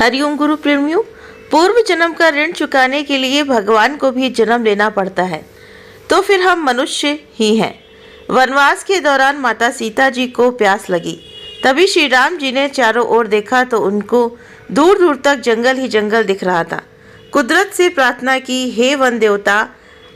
हरिओम गुरु प्रेमियों, पूर्व जन्म का ऋण चुकाने के लिए भगवान को भी जन्म लेना पड़ता है, तो फिर हम मनुष्य ही हैं। वनवास के दौरान माता सीता जी को प्यास लगी। तभी श्री राम जी ने चारों ओर देखा तो उनको दूर दूर तक जंगल ही जंगल दिख रहा था। कुदरत से प्रार्थना की, हे वन देवता,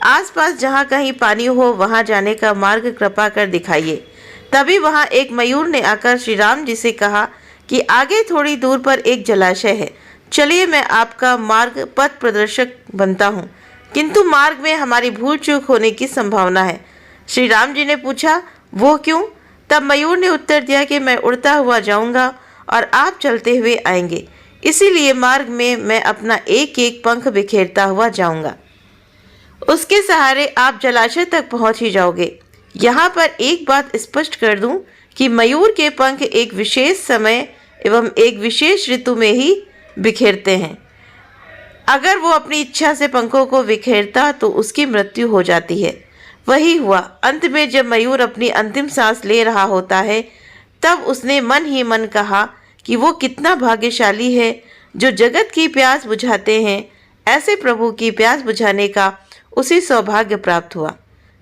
आसपास जहाँ कहीं पानी हो वहाँ जाने का मार्ग कृपा कर दिखाइए। तभी वहाँ एक मयूर ने आकर श्री राम जी से कहा कि आगे थोड़ी दूर पर एक जलाशय है, चलिए मैं आपका मार्ग पथ प्रदर्शक बनता हूँ, किंतु मार्ग में हमारी भूल चूक होने की संभावना है। श्री राम जी ने पूछा, वो क्यों? तब मयूर ने उत्तर दिया कि मैं उड़ता हुआ जाऊंगा और आप चलते हुए आएंगे, इसीलिए मार्ग में मैं अपना एक एक पंख बिखेरता हुआ जाऊंगा। उसके सहारे आप जलाशय तक पहुंच ही जाओगे। यहाँ पर एक बात स्पष्ट कर दूं कि मयूर के पंख एक विशेष समय एवं एक विशेष ऋतु में ही बिखेरते हैं। अगर वो अपनी इच्छा से पंखों को बिखेरता तो उसकी मृत्यु हो जाती है। वही हुआ। अंत में जब मयूर अपनी अंतिम सांस ले रहा होता है, तब उसने मन ही मन कहा कि वो कितना भाग्यशाली है जो जगत की प्यास बुझाते हैं। ऐसे प्रभु की प्यास बुझाने का उसे सौभाग्य प्राप्त हुआ।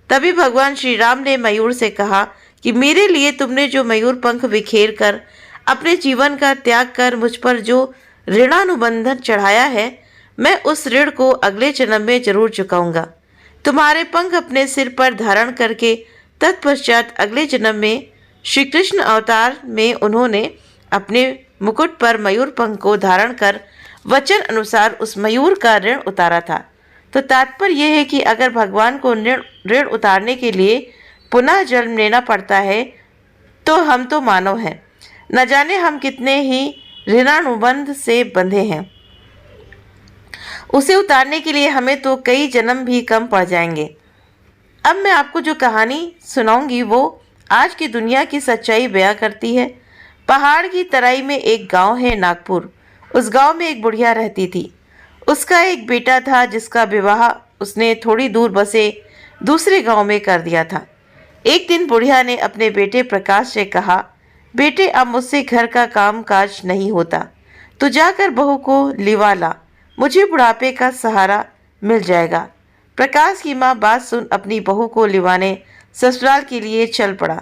तभी भगवान श्री राम ने मयूर से कहा कि मेरे लिए तुमने जो मयूर पंख बिखेर कर अपने जीवन का त्याग कर मुझ पर जो ऋणानुबंधन चढ़ाया है, मैं उस ऋण को अगले जन्म में जरूर चुकाऊंगा। तुम्हारे पंख अपने सिर पर धारण करके तत्पश्चात अगले जन्म में श्री कृष्ण अवतार में उन्होंने अपने मुकुट पर मयूर पंख को धारण कर वचन अनुसार उस मयूर का ऋण उतारा था। तो तात्पर्य यह है कि अगर भगवान को ऋण उतारने के लिए पुनः जन्म लेना पड़ता है, तो हम तो मानव हैं, न जाने हम कितने ही ऋणानुबंध से बंधे हैं। उसे उतारने के लिए हमें तो कई जन्म भी कम पड़ जाएंगे। अब मैं आपको जो कहानी सुनाऊंगी वो आज की दुनिया की सच्चाई बयां करती है। पहाड़ की तराई में एक गांव है, नागपुर। उस गांव में एक बुढ़िया रहती थी। उसका एक बेटा था जिसका विवाह उसने थोड़ी दूर बसे दूसरे गांव में कर दिया था। एक दिन बुढ़िया ने अपने बेटे प्रकाश से कहा, बेटे अब मुझसे घर का काम काज नहीं होता, तो जाकर बहू को लिवा ला, मुझे बुढ़ापे का सहारा मिल जाएगा। प्रकाश की माँ बात सुन अपनी बहू को लिवाने ससुराल के लिए चल पड़ा।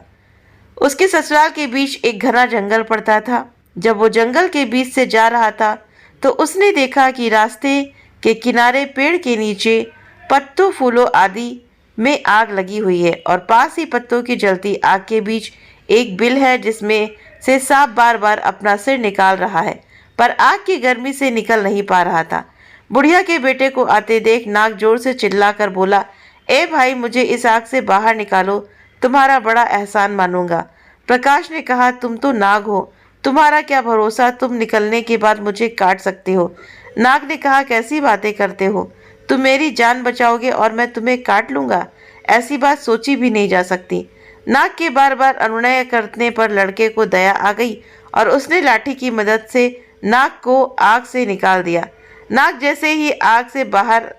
उसके ससुराल के बीच एक घना जंगल पड़ता था। जब वो जंगल के बीच से जा रहा था तो उसने देखा कि रास्ते के किनारे पेड़ के नीचे पत्तों फूलों आदि में आग लगी हुई है और पास ही पत्तों की जलती आग के बीच एक बिल है जिसमें से सांप बार बार अपना सिर निकाल रहा है, पर आग की गर्मी से निकल नहीं पा रहा था। बुढ़िया के बेटे को आते देख नाग जोर से चिल्लाकर बोला, ए भाई, मुझे इस आग से बाहर निकालो, तुम्हारा बड़ा एहसान मानूंगा। प्रकाश ने कहा, तुम तो नाग हो, तुम्हारा क्या भरोसा, तुम निकलने के बाद मुझे काट सकते हो। नाग ने कहा, कैसी बातें करते हो, तुम मेरी जान बचाओगे और मैं तुम्हें काट लूंगा? ऐसी बात सोची भी नहीं जा सकती। नाग के बार बार अनुनय करने पर लड़के को दया आ गई और उसने लाठी की मदद से नाग को आग से निकाल दिया। नाग जैसे ही आग से बाहर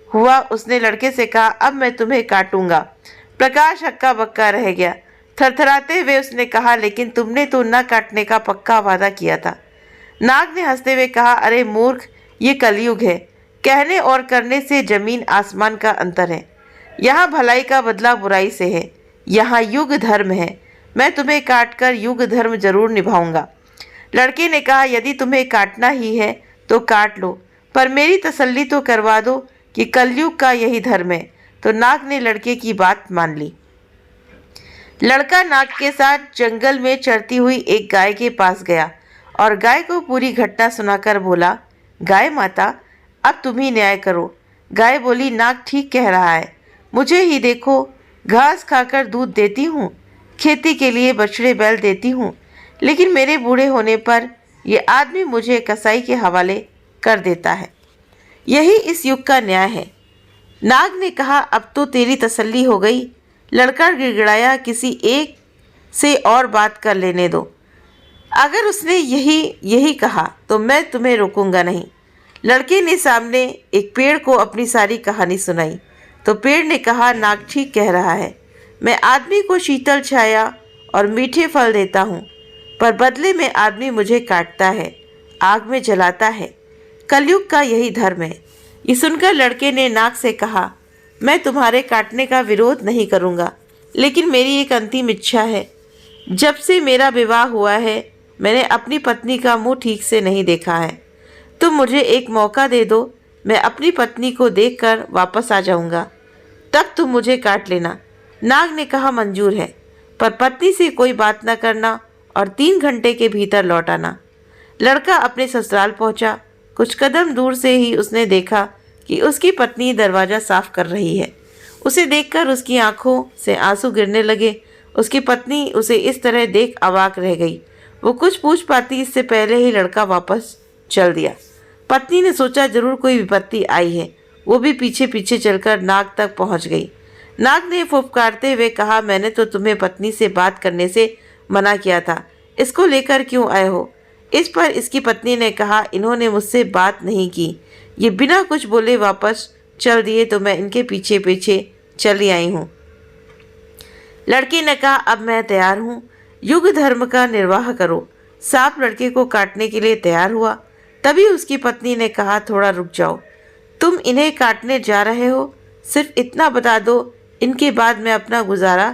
हुआ उसने लड़के से कहा, अब मैं तुम्हें काटूंगा। प्रकाश हक्का बक्का रह गया। थरथराते हुए उसने कहा, लेकिन तुमने तो न काटने का पक्का वादा किया था। नाग ने हंसते हुए कहा, अरे मूर्ख, ये कलयुग है, कहने और करने से जमीन आसमान का अंतर है। यहाँ भलाई का बदला बुराई से है, यहाँ युग धर्म है। मैं तुम्हें काटकर युग धर्म जरूर निभाऊंगा। लड़के ने कहा, यदि तुम्हें काटना ही है तो काट लो, पर मेरी तसल्ली तो करवा दो कि कलयुग का यही धर्म है। तो नाग ने लड़के की बात मान ली। लड़का नाग के साथ जंगल में चरती हुई एक गाय के पास गया और गाय को पूरी घटना सुनाकर बोला, गाय माता, अब तुम ही न्याय करो। गाय बोली, नाग ठीक कह रहा है, मुझे ही देखो, घास खाकर दूध देती हूँ, खेती के लिए बछड़े बैल देती हूँ, लेकिन मेरे बूढ़े होने पर ये आदमी मुझे कसाई के हवाले कर देता है। यही इस युग का न्याय है। नाग ने कहा, अब तो तेरी तसल्ली हो गई। लड़का गिड़गिड़ाया, किसी एक से और बात कर लेने दो। अगर उसने यही कहा तो मैं तुम्हें रोकूंगा नहीं। लड़के ने सामने एक पेड़ को अपनी सारी कहानी सुनाई तो पेड़ ने कहा, नाग ठीक कह रहा है, मैं आदमी को शीतल छाया और मीठे फल देता हूँ, पर बदले में आदमी मुझे काटता है। आग में जलाता है। कलयुग का यही धर्म है। ये सुनकर लड़के ने नाग से कहा, मैं तुम्हारे काटने का विरोध नहीं करूँगा, लेकिन मेरी एक अंतिम इच्छा है। जब से मेरा विवाह हुआ है मैंने अपनी पत्नी का मुंह ठीक से नहीं देखा है। तुम मुझे एक मौका दे दो, मैं अपनी पत्नी को देखकर वापस आ जाऊंगा, तब तुम मुझे काट लेना। नाग ने कहा, मंजूर है, पर पत्नी से कोई बात न करना और 3 घंटे के भीतर लौट आना। लड़का अपने ससुराल पहुंचा। कुछ कदम दूर से ही उसने देखा कि उसकी पत्नी दरवाज़ा साफ कर रही है। उसे देखकर उसकी आंखों से आंसू गिरने लगे। उसकी पत्नी उसे इस तरह देख अवाक रह गई। वो कुछ पूछ पाती इससे पहले ही लड़का वापस चल दिया। पत्नी ने सोचा जरूर कोई विपत्ति आई है। वो भी पीछे पीछे चलकर नाग तक पहुंच गई। नाग ने फुफकारते हुए कहा, मैंने तो तुम्हें पत्नी से बात करने से मना किया था, इसको लेकर क्यों आए हो? इस पर इसकी पत्नी ने कहा, इन्होंने मुझसे बात नहीं की, ये बिना कुछ बोले वापस चल दिए तो मैं इनके पीछे पीछे चली आई हूँ। लड़की ने कहा, अब मैं तैयार हूँ, युग धर्म का निर्वाह करो। सांप लड़के को काटने के लिए तैयार हुआ। तभी उसकी पत्नी ने कहा, थोड़ा रुक जाओ, तुम इन्हें काटने जा रहे हो, सिर्फ इतना बता दो, इनके बाद मैं अपना गुजारा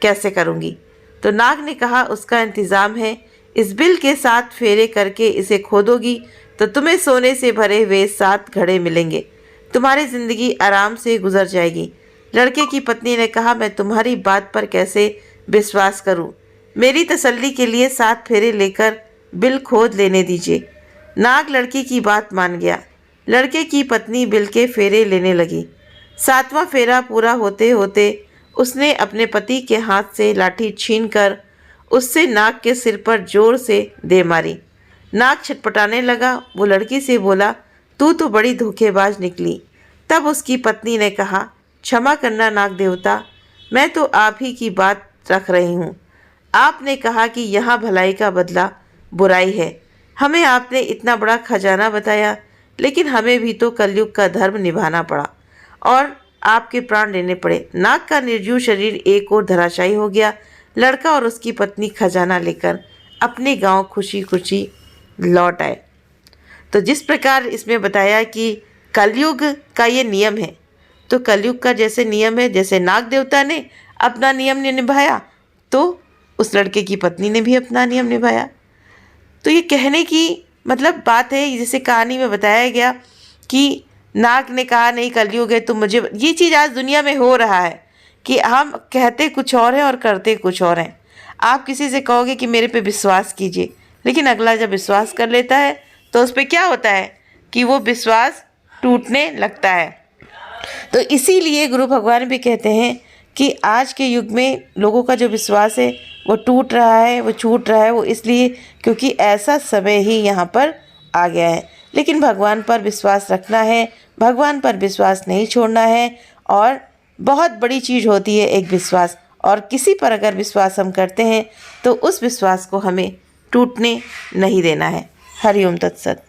कैसे करूँगी? तो नाग ने कहा, उसका इंतज़ाम है, इस बिल के 7 फेरे करके इसे खोदोगी तो तुम्हें सोने से भरे हुए 7 घड़े मिलेंगे, तुम्हारी ज़िंदगी आराम से गुजर जाएगी। लड़के की पत्नी ने कहा, मैं तुम्हारी बात पर कैसे विश्वास करूं? मेरी तसल्ली के लिए 7 फेरे लेकर बिल खोद लेने दीजिए। नाग लड़की की बात मान गया। लड़के की पत्नी बिल के फेरे लेने लगी। 7वां फेरा पूरा होते होते उसने अपने पति के हाथ से लाठी छीनकर उससे नाग के सिर पर जोर से दे मारी। नाग छटपटाने लगा। वो लड़की से बोला, तू तो बड़ी धोखेबाज निकली। तब उसकी पत्नी ने कहा, क्षमा करना नाग देवता, मैं तो आप ही की बात रख रही हूँ। आपने कहा कि यहाँ भलाई का बदला बुराई है। हमें आपने इतना बड़ा खजाना बताया, लेकिन हमें भी तो कलयुग का धर्म निभाना पड़ा और आपके प्राण लेने पड़े। नाग का निर्जीव शरीर एक ओर धराशायी हो गया। लड़का और उसकी पत्नी खजाना लेकर अपने गांव खुशी खुशी लौट आए। तो जिस प्रकार इसमें बताया कि कलयुग का ये नियम है, तो कलयुग का जैसे नियम है, जैसे नाग देवता ने अपना नियम निभाया तो उस लड़के की पत्नी ने भी अपना नियम निभाया। तो ये कहने की मतलब बात है, जैसे कहानी में बताया गया कि नाग ने कहा, नहीं कलयुग है, तुम मुझे, ये चीज़ आज दुनिया में हो रहा है कि हम कहते कुछ और हैं और करते कुछ और हैं। आप किसी से कहोगे कि मेरे पे विश्वास कीजिए, लेकिन अगला जब विश्वास कर लेता है तो उस पर क्या होता है कि वो विश्वास टूटने लगता है। तो इसीलिए गुरु भगवान भी कहते हैं कि आज के युग में लोगों का जो विश्वास है वो टूट रहा है, वो छूट रहा है। वो इसलिए क्योंकि ऐसा समय ही यहाँ पर आ गया है। लेकिन भगवान पर विश्वास रखना है, भगवान पर विश्वास नहीं छोड़ना है। और बहुत बड़ी चीज़ होती है एक विश्वास, और किसी पर अगर विश्वास हम करते हैं तो उस विश्वास को हमें टूटने नहीं देना है। हरि ओम तत्सत।